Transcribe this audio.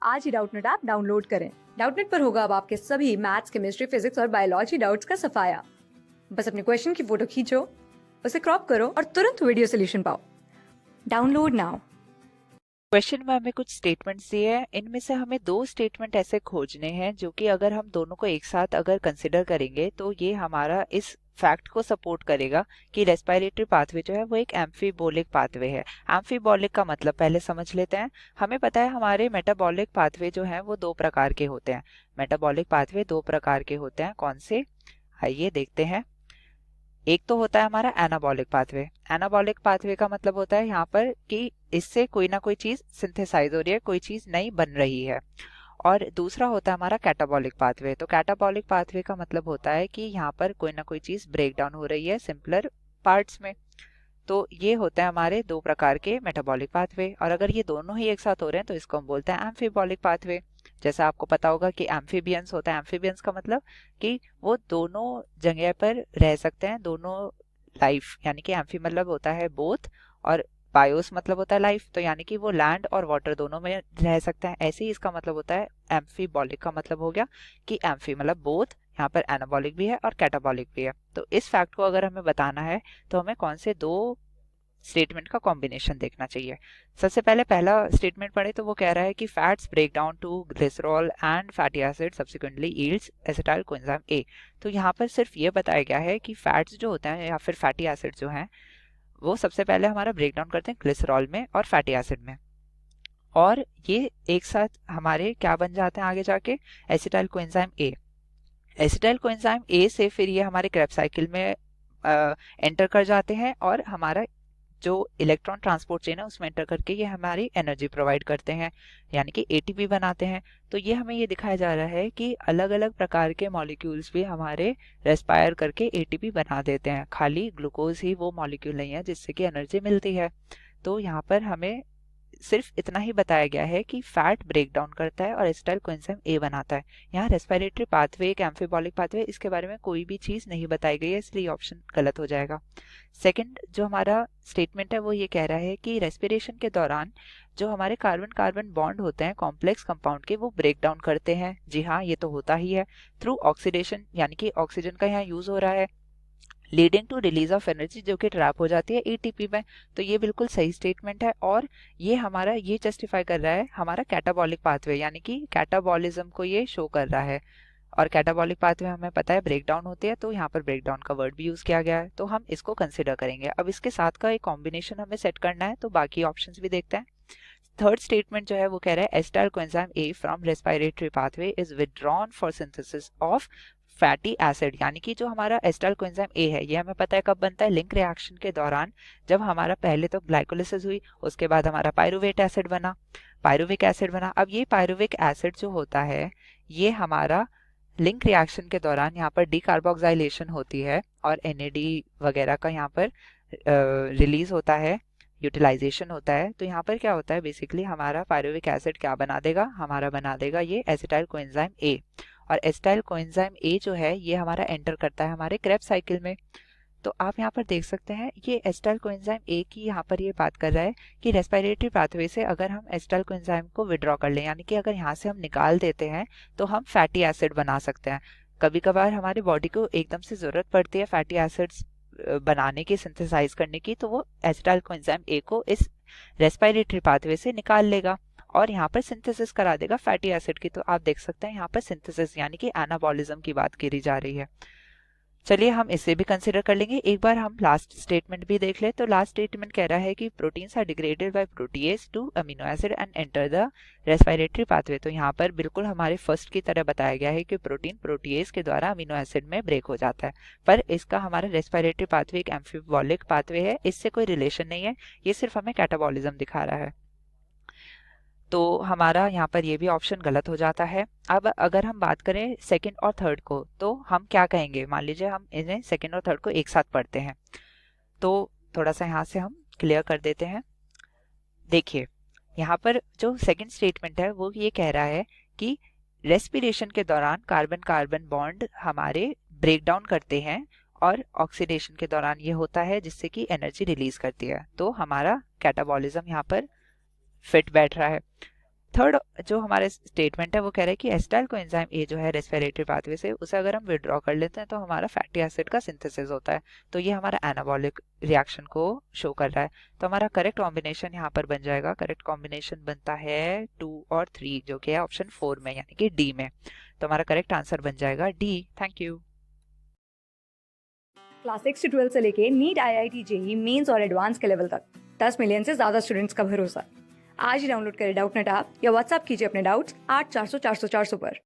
आज ही Doubtnut app download करें। Doubtnut पर होगा अब आपके सभी मैथ्स, केमिस्ट्री, फिजिक्स और बायोलॉजी डाउट्स का सफाया। बस अपने क्वेश्चन की फोटो खींचो, उसे क्रॉप करो और तुरंत वीडियो सोल्यूशन पाओ। Download now. क्वेश्चन में हमें कुछ स्टेटमेंट्स दिए हैं। इनमें से हमें दो स्टेटमेंट ऐसे खोजने हैं जो कि अगर हम दोनों को एक साथ अगर कंसिडर करेंगे तो ये हमारा इस फैक्ट को सपोर्ट करेगा कि रेस्पिरेटरी पाथवे जो है वो एक एम्फीबोलिक पाथवे है। एम्फीबोलिक का मतलब पहले समझ लेते हैं। हमें पता है हमारे मेटाबॉलिक पाथवे जो है वो दो प्रकार के होते हैं। मेटाबॉलिक पाथवे दो प्रकार के होते हैं। कौन से, आइए देखते हैं। एक तो होता है हमारा एनाबॉलिक पाथवे। एनाबॉलिक पाथवे का मतलब होता है यहाँ पर कि इससे कोई ना कोई चीज सिंथेसाइज हो रही है, कोई चीज नई बन रही है। और दूसरा होता है हमारा कैटाबॉलिक पाथवे। तो कैटाबॉलिक पाथवे का मतलब होता है कि यहाँ पर कोई ना कोई चीज ब्रेक डाउन हो रही है सिंपलर पार्ट्स में। तो ये होते हैं हमारे दो प्रकार के मेटाबॉलिक पाथवे, और अगर ये दोनों ही एक साथ हो रहे हैं तो इसको हम बोलते हैं एम्फीबॉलिक पाथवे। जैसा आपको पता होगा कि एम्फीबियंस होता है। एम्फीबियंस का मतलब कि वो दोनों जगह पर रह सकते हैं, दोनों लाइफ, यानी कि एम्फी मतलब होता है बोथ, और बायोस मतलब होता है लाइफ, तो यानी कि वो लैंड और वाटर दोनों में रह सकते हैं। ऐसे ही इसका मतलब होता है एम्फीबॉलिक का मतलब हो गया कि एम्फी मतलब बोथ, यहाँ पर एनाबॉलिक भी है और कैटाबॉलिक भी है। तो इस फैक्ट को अगर हमें बताना है तो हमें कौन से दो स्टेटमेंट का कॉम्बिनेशन देखना चाहिए। सबसे पहले पहला स्टेटमेंट पढ़े तो वो कह रहा है कि fats break down to glycerol and fatty acid subsequently yields acetyl coenzyme A. तो यहाँ पर सिर्फ ये बताया गया है कि फैट्स जो होते हैं या फिर फैटी एसिड जो हैं वो सबसे पहले हमारा ब्रेक डाउन करते हैं ग्लिसरॉल में और फैटी एसिड में, और ये एक साथ हमारे क्या बन जाते हैं आगे जाके, एसिटाइल कोएंजाइम ए। एसिटाइल कोएंजाइम ए से फिर ये हमारे क्रेब्स साइकिल में एंटर कर जाते हैं और हमारा जो इलेक्ट्रॉन ट्रांसपोर्ट चेन है उसमें एंटर करके ये हमारी एनर्जी प्रोवाइड करते हैं, यानी कि एटीपी बनाते हैं। तो ये हमें ये दिखाया जा रहा है कि अलग अलग प्रकार के मॉलिक्यूल्स भी हमारे रेस्पायर करके एटीपी बना देते हैं। खाली ग्लूकोज ही वो मॉलिक्यूल नहीं है जिससे कि एनर्जी मिलती है। तो यहाँ पर हमें सिर्फ इतना ही बताया गया है कि फैट ब्रेक डाउन करता है और एसिटाइल कोएंजाइम ए बनाता है। यहाँ रेस्पिरेटरी पाथवे एक एम्फीबॉलिक पाथवे, इसके बारे में कोई भी चीज नहीं बताई गई है, इसलिए ऑप्शन गलत हो जाएगा। सेकंड जो हमारा स्टेटमेंट है वो ये कह रहा है कि रेस्पिरेशन के दौरान जो हमारे कार्बन कार्बन बॉन्ड होते हैं कॉम्प्लेक्स कंपाउंड के, वो ब्रेक डाउन करते हैं। जी हाँ, ये तो होता ही है थ्रू ऑक्सीडेशन, यानी कि ऑक्सीजन का यहाँ यूज हो रहा है, leading to release of energy जो कि ट्रैप हो जाती है एटीपी में। तो ये बिल्कुल सही स्टेटमेंट है, और ये हमारा ये जस्टिफाई कर रहा है हमारा कैटाबॉलिक पाथवे, यानी कि कैटाबॉलिज्म को ये शो कर रहा है। और कैटाबॉलिक पाथवे हमें पता है ब्रेक डाउन होते हैं, तो यहाँ पर ब्रेक डाउन का वर्ड भी यूज किया गया है, तो हम इसको कंसिडर करेंगे। अब इसके साथ का एक कॉम्बिनेशन हमें सेट करना है, तो बाकी ऑप्शंस भी देखते हैं। थर्ड स्टेटमेंट जो है वो कह रहा है acetyl coenzyme A from respiratory pathway is withdrawn for synthesis of fatty acid, यानी कि जो हमारा एसिटाइल कोएंजाइम ए है ये हमें पता है कब बनता है, लिंक रिएक्शन के दौरान, जब हमारा पहले तो ग्लाइकोलिसिस हुई, उसके बाद हमारा पायरुवेट एसिड बना, पायरुविक एसिड बना। अब ये पायरुविक एसिड जो होता है ये हमारा लिंक रिएक्शन के दौरान यहाँ पर डीकार्बोक्सिलेशन होती है और एनएडी वगैरह का यहाँ पर रिलीज होता है, यूटिलाइजेशन होता है। तो यहाँ पर क्या होता है, बेसिकली हमारा पायरुविक एसिड क्या बना देगा, हमारा बना देगा ये एसिटाइल कोएंजाइम ए। और एसिटाइल कोएंजाइम ए जो है ये हमारा एंटर करता है हमारे क्रेब्स साइकिल में। तो आप यहाँ पर देख सकते हैं ये एसिटाइल कोएंजाइम ए की यहाँ पर ये बात कर रहा है कि रेस्पिरेटरी पाथवे से अगर हम एसिटाइल कोएंजाइम को विड्रॉ कर लें, यानी कि अगर यहाँ से हम निकाल देते हैं तो हम फैटी एसिड बना सकते हैं। कभी कभार हमारी बॉडी को एकदम से जरूरत पड़ती है फैटी एसिड्स बनाने की, सिंथेसाइज करने की, तो वो एसिटाइल कोएंजाइम ए को इस रेस्पिरेटरी पाथवे से निकाल लेगा और यहाँ पर सिंथेसिस करा देगा फैटी एसिड की। तो आप देख सकते हैं यहाँ पर सिंथेसिस यानी कि एनाबॉलिज्म की बात करी जा रही है। चलिए हम इसे भी कंसिडर कर लेंगे। एक बार हम लास्ट स्टेटमेंट भी देख ले। तो लास्ट स्टेटमेंट कह रहा है कि proteins are degraded by protease to amino acid and enter the respiratory pathway. तो यहाँ पर बिल्कुल हमारे फर्स्ट की तरह बताया गया है कि प्रोटीन प्रोटीएज के द्वारा अमीनो एसिड में ब्रेक हो जाता है, पर इसका हमारा रेस्पिरेटरी पाथवे एक एम्फीबॉलिक पाथवे है, इससे कोई रिलेशन नहीं है, ये सिर्फ हमें कैटाबॉलिज्म दिखा रहा है। तो हमारा यहाँ पर ये भी ऑप्शन गलत हो जाता है। अब अगर हम बात करें सेकंड और थर्ड को, तो हम क्या कहेंगे, मान लीजिए हम इन्हें सेकंड और थर्ड को एक साथ पढ़ते हैं, तो थोड़ा सा यहाँ से हम क्लियर कर देते हैं। देखिए यहाँ पर जो सेकंड स्टेटमेंट है वो ये कह रहा है कि रेस्पिरेशन के दौरान कार्बन कार्बन बॉन्ड हमारे ब्रेक डाउन करते हैं और ऑक्सीडेशन के दौरान ये होता है जिससे कि एनर्जी रिलीज करती है। तो हमारा कैटाबॉलिज्म यहाँ पर फिट बैठ रहा है। थर्ड जो हमारे स्टेटमेंट है वो कह रहा है कि एसिटाइल कोएंजाइम ए जो है रेस्पिरेटरी पाथवे से उसे अगर हम विड्रॉ कर लेते हैं तो हमारा फैटी एसिड का सिंथेसिस होता है, तो ये हमारा एनाबॉलिक रिएक्शन को शो कर रहा है। तो हमारा करेक्ट कॉम्बिनेशन यहाँ पर बन जाएगा, करेक्ट कॉम्बिनेशन बनता है 2 और 3 जो कि है ऑप्शन 4 में यानी कि डी में। तो हमारा करेक्ट आंसर बन जाएगा डी। Thank you. क्लास 6 से 12 से लेके नीट, IIT, जेईई मेंस और एडवांस के लेवल तक 10 मिलियन से ज्यादा स्टूडेंट्स का भरोसा। आज ही डाउनलोड करें डाउटनेट ऐप या व्हाट्सएप कीजिए अपने डाउट्स 8400 400 400 पर।